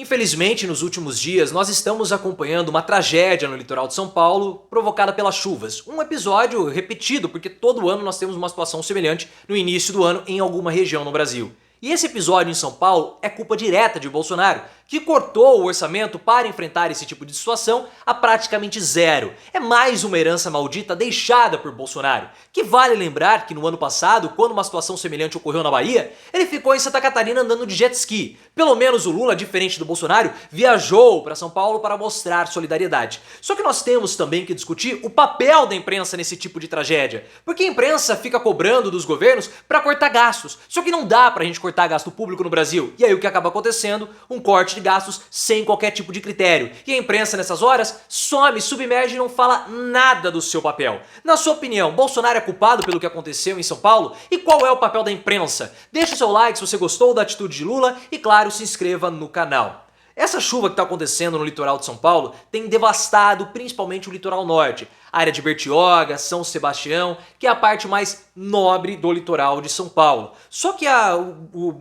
Infelizmente, nos últimos dias, nós estamos acompanhando uma tragédia no litoral de São Paulo provocada pelas chuvas. Um episódio repetido, porque todo ano nós temos uma situação semelhante no início do ano em alguma região no Brasil. E esse episódio em São Paulo é culpa direta de Bolsonaro, que cortou o orçamento para enfrentar esse tipo de situação a praticamente zero. É mais uma herança maldita deixada por Bolsonaro, que vale lembrar que no ano passado, quando uma situação semelhante ocorreu na Bahia, ele ficou em Santa Catarina andando de jet ski. Pelo menos o Lula, diferente do Bolsonaro, viajou para São Paulo para mostrar solidariedade. Só que nós temos também que discutir o papel da imprensa nesse tipo de tragédia, porque a imprensa fica cobrando dos governos para cortar gastos, só que não dá pra gente cortar gasto público no Brasil. E aí o que acaba acontecendo? Um corte de gastos sem qualquer tipo de critério. E a imprensa nessas horas some, submerge e não fala nada do seu papel. Na sua opinião, Bolsonaro é culpado pelo que aconteceu em São Paulo? E qual é o papel da imprensa? Deixe o seu like se você gostou da atitude de Lula e, claro, se inscreva no canal. Essa chuva que está acontecendo no litoral de São Paulo tem devastado principalmente o litoral norte, a área de Bertioga, São Sebastião, que é a parte mais nobre do litoral de São Paulo. Só que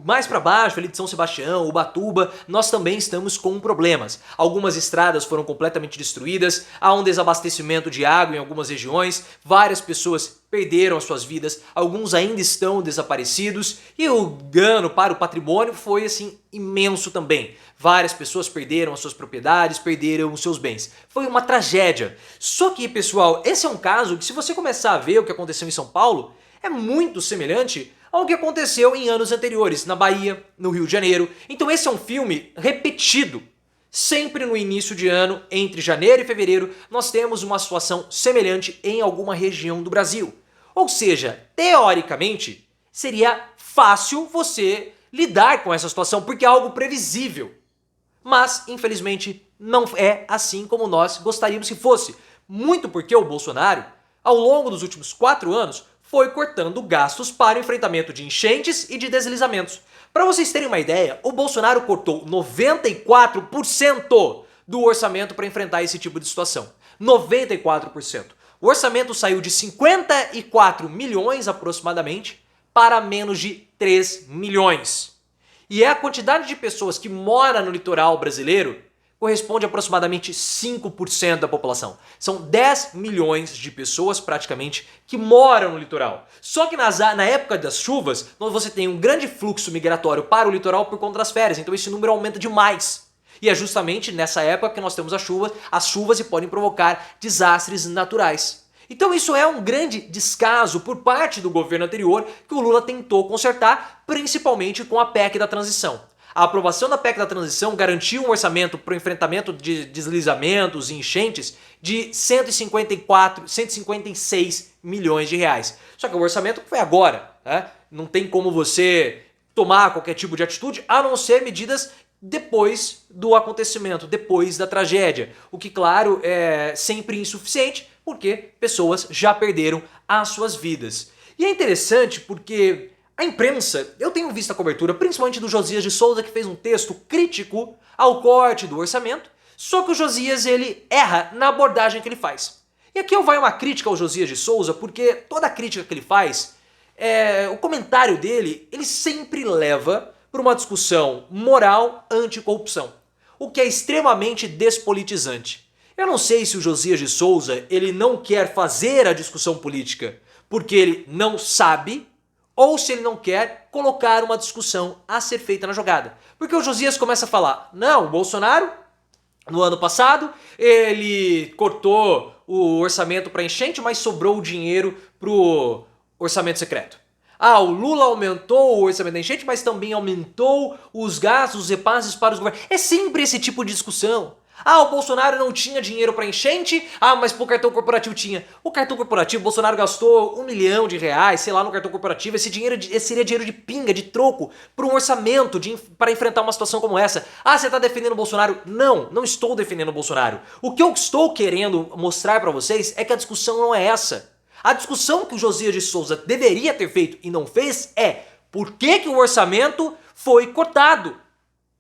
mais para baixo, ali de São Sebastião, Ubatuba, nós também estamos com problemas. Algumas estradas foram completamente destruídas, há um desabastecimento de água em algumas regiões, várias pessoas perderam as suas vidas, alguns ainda estão desaparecidos e o dano para o patrimônio foi assim imenso também. Várias pessoas perderam as suas propriedades, perderam os seus bens. Foi uma tragédia. Só que, pessoal, esse é um caso que, se você começar a ver o que aconteceu em São Paulo, é muito semelhante ao que aconteceu em anos anteriores, na Bahia, no Rio de Janeiro. Então esse é um filme repetido. Sempre no início de ano, entre janeiro e fevereiro, nós temos uma situação semelhante em alguma região do Brasil. Ou seja, teoricamente, seria fácil você lidar com essa situação, porque é algo previsível. Mas, infelizmente, não é assim como nós gostaríamos que fosse. Muito porque o Bolsonaro, ao longo dos últimos 4 anos, foi cortando gastos para o enfrentamento de enchentes e de deslizamentos. Para vocês terem uma ideia, o Bolsonaro cortou 94% do orçamento para enfrentar esse tipo de situação. 94%. O orçamento saiu de 54 milhões aproximadamente para menos de 3 milhões. E a quantidade de pessoas que mora no litoral brasileiro corresponde a aproximadamente 5% da população. São 10 milhões de pessoas, praticamente, que moram no litoral. Só que na época das chuvas, você tem um grande fluxo migratório para o litoral por conta das férias, então esse número aumenta demais. E é justamente nessa época que nós temos as chuvas e podem provocar desastres naturais. Então isso é um grande descaso por parte do governo anterior que o Lula tentou consertar, principalmente com a PEC da transição. A aprovação da PEC da transição garantiu um orçamento para o enfrentamento de deslizamentos e enchentes de 156 milhões de reais. Só que o orçamento foi agora, né? Não tem como você tomar qualquer tipo de atitude, a não ser medidas depois do acontecimento, depois da tragédia. O que, claro, é sempre insuficiente, porque pessoas já perderam as suas vidas. E é interessante porque a imprensa, eu tenho visto a cobertura, principalmente do Josias de Souza, que fez um texto crítico ao corte do orçamento, só que o Josias ele erra na abordagem que ele faz. E aqui vai uma crítica ao Josias de Souza, porque toda a crítica que ele faz, o comentário dele, ele sempre leva para uma discussão moral anticorrupção, o que é extremamente despolitizante. Eu não sei se o Josias de Souza ele não quer fazer a discussão política porque ele não sabe ou se ele não quer colocar uma discussão a ser feita na jogada. Porque o Josias começa a falar, não, o Bolsonaro, no ano passado, ele cortou o orçamento para enchente, mas sobrou o dinheiro para o orçamento secreto. Ah, o Lula aumentou o orçamento da enchente, mas também aumentou os gastos, os repasses para os governos. É sempre esse tipo de discussão. Ah, o Bolsonaro não tinha dinheiro para enchente, mas pro cartão corporativo tinha. O cartão corporativo, o Bolsonaro gastou R$1 milhão, sei lá, no cartão corporativo. Esse seria dinheiro de pinga, de troco, para um orçamento para enfrentar uma situação como essa. Ah, você tá defendendo o Bolsonaro? Não, não estou defendendo o Bolsonaro. O que eu estou querendo mostrar para vocês é que a discussão não é essa. A discussão que o Josias de Souza deveria ter feito e não fez é por que o orçamento foi cortado.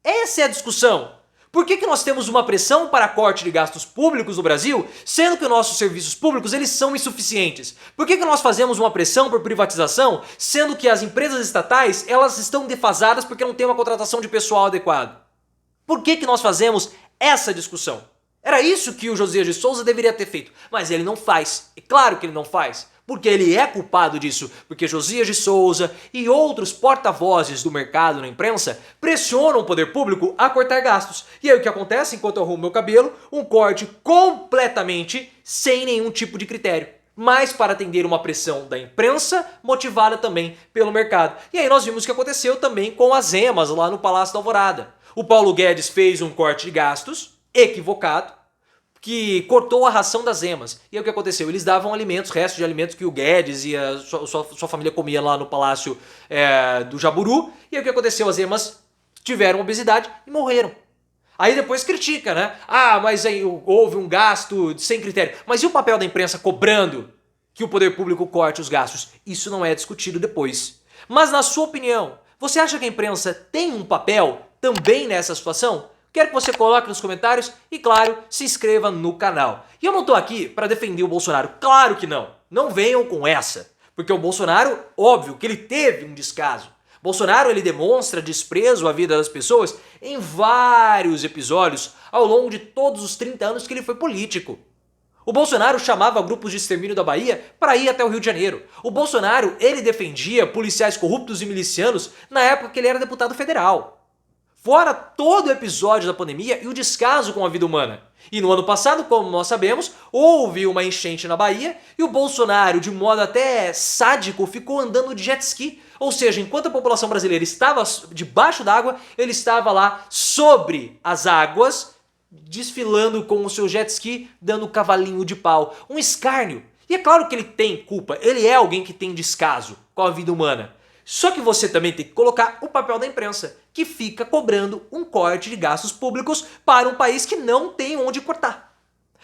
Essa é a discussão. Por que nós temos uma pressão para corte de gastos públicos no Brasil, sendo que os nossos serviços públicos eles são insuficientes? Por que nós fazemos uma pressão por privatização, sendo que as empresas estatais elas estão defasadas porque não tem uma contratação de pessoal adequado? Por que nós fazemos essa discussão? Era isso que o Josias de Souza deveria ter feito, mas ele não faz. É claro que ele não faz, porque ele é culpado disso, porque Josias de Souza e outros porta-vozes do mercado na imprensa pressionam o poder público a cortar gastos. E aí o que acontece enquanto eu arrumo meu cabelo? Um corte completamente sem nenhum tipo de critério, mas para atender uma pressão da imprensa, motivada também pelo mercado. E aí nós vimos o que aconteceu também com as emas lá no Palácio da Alvorada. O Paulo Guedes fez um corte de gastos equivocado, que cortou a ração das emas. E aí o que aconteceu? Eles davam alimentos, restos de alimentos que o Guedes e a sua família comia lá no Palácio do Jaburu. E aí o que aconteceu? As emas tiveram obesidade e morreram. Aí depois critica, né? Ah, mas aí houve um gasto sem critério. Mas e o papel da imprensa cobrando que o poder público corte os gastos? Isso não é discutido depois. Mas na sua opinião, você acha que a imprensa tem um papel também nessa situação? Quero que você coloque nos comentários e, claro, se inscreva no canal. E eu não tô aqui para defender o Bolsonaro, claro que não. Não venham com essa. Porque o Bolsonaro, óbvio que ele teve um descaso. Bolsonaro, ele demonstra desprezo à vida das pessoas em vários episódios ao longo de todos os 30 anos que ele foi político. O Bolsonaro chamava grupos de extermínio da Bahia para ir até o Rio de Janeiro. O Bolsonaro, ele defendia policiais corruptos e milicianos na época que ele era deputado federal. Fora todo o episódio da pandemia e o descaso com a vida humana. E no ano passado, como nós sabemos, houve uma enchente na Bahia e o Bolsonaro, de modo até sádico, ficou andando de jet ski. Ou seja, enquanto a população brasileira estava debaixo d'água, ele estava lá sobre as águas, desfilando com o seu jet ski, dando cavalinho de pau. Um escárnio. E é claro que ele tem culpa, ele é alguém que tem descaso com a vida humana. Só que você também tem que colocar o papel da imprensa, que fica cobrando um corte de gastos públicos para um país que não tem onde cortar.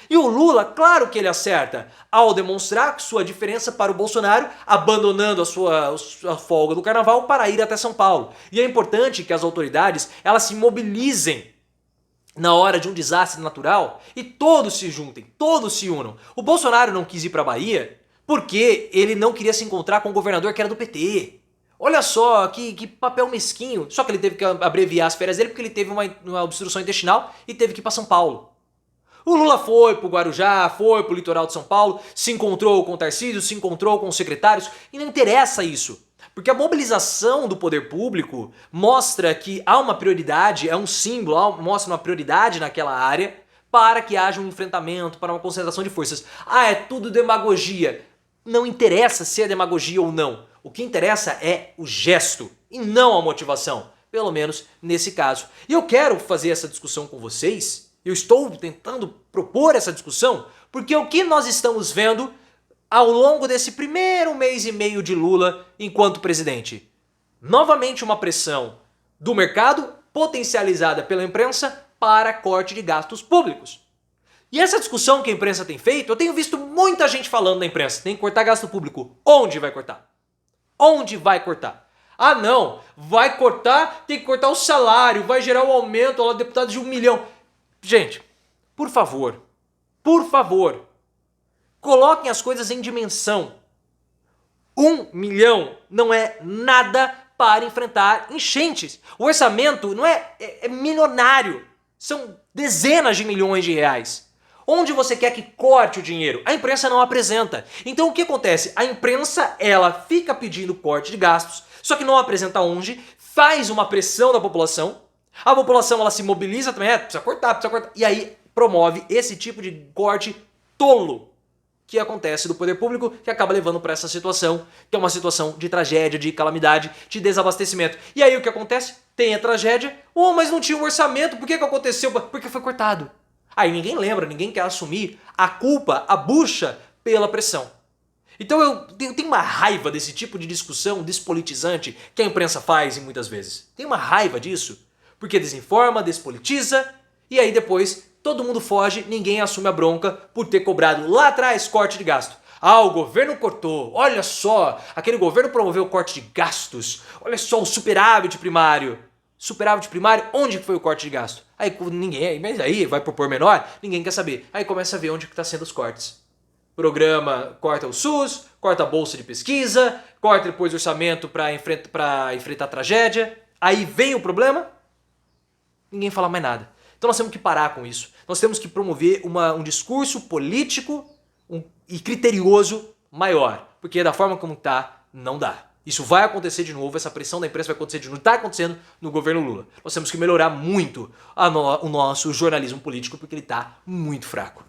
E o Lula, claro que ele acerta, ao demonstrar sua diferença para o Bolsonaro, abandonando a sua folga do carnaval para ir até São Paulo. E é importante que as autoridades elas se mobilizem na hora de um desastre natural e todos se juntem, todos se unam. O Bolsonaro não quis ir para a Bahia porque ele não queria se encontrar com o governador que era do PT. Olha só, que papel mesquinho. Só que ele teve que abreviar as férias dele porque ele teve uma obstrução intestinal e teve que ir para São Paulo. O Lula foi pro Guarujá, foi pro litoral de São Paulo, se encontrou com o Tarcísio, se encontrou com os secretários, e não interessa isso. Porque a mobilização do poder público mostra que há uma prioridade, é um símbolo, mostra uma prioridade naquela área para que haja um enfrentamento, para uma concentração de forças. Ah, é tudo demagogia. Não interessa se é demagogia ou não. O que interessa é o gesto e não a motivação, pelo menos nesse caso. E eu quero fazer essa discussão com vocês, eu estou tentando propor essa discussão, porque o que nós estamos vendo ao longo desse primeiro mês e meio de Lula enquanto presidente? Novamente uma pressão do mercado potencializada pela imprensa para corte de gastos públicos. E essa discussão que a imprensa tem feito, eu tenho visto muita gente falando na imprensa, tem que cortar gasto público. Onde vai cortar? Onde vai cortar? Ah não, vai cortar, tem que cortar o salário, vai gerar um aumento lá, deputado de 1 milhão. Gente, por favor, coloquem as coisas em dimensão. 1 milhão não é nada para enfrentar enchentes. O orçamento não é milionário, são dezenas de milhões de reais. Onde você quer que corte o dinheiro? A imprensa não apresenta. Então o que acontece? A imprensa ela fica pedindo corte de gastos, só que não apresenta onde, faz uma pressão da população, a população ela se mobiliza também, precisa cortar, e aí promove esse tipo de corte tolo que acontece do poder público, que acaba levando para essa situação, que é uma situação de tragédia, de calamidade, de desabastecimento. E aí o que acontece? Tem a tragédia, mas não tinha um orçamento, por que aconteceu? Porque foi cortado. Aí ninguém lembra, ninguém quer assumir a culpa, a bucha pela pressão. Então eu tenho uma raiva desse tipo de discussão despolitizante que a imprensa faz muitas vezes. Tenho uma raiva disso, porque desinforma, despolitiza e aí depois todo mundo foge, ninguém assume a bronca por ter cobrado lá atrás corte de gasto. Ah, o governo cortou, olha só, aquele governo promoveu corte de gastos, olha só o superávit primário. Superávit primário, onde foi o corte de gasto? Aí ninguém, mas aí vai pro pormenor, ninguém quer saber. Aí começa a ver onde que tá sendo os cortes. Programa corta o SUS, corta a bolsa de pesquisa, corta depois o orçamento para enfrentar a tragédia. Aí vem o problema. ninguém fala mais nada. Então nós temos que parar com isso. Nós temos que promover um discurso político e criterioso maior. Porque da forma como tá, não dá. Isso vai acontecer de novo, essa pressão da imprensa vai acontecer de novo. Está acontecendo no governo Lula. Nós temos que melhorar muito o nosso jornalismo político porque ele está muito fraco.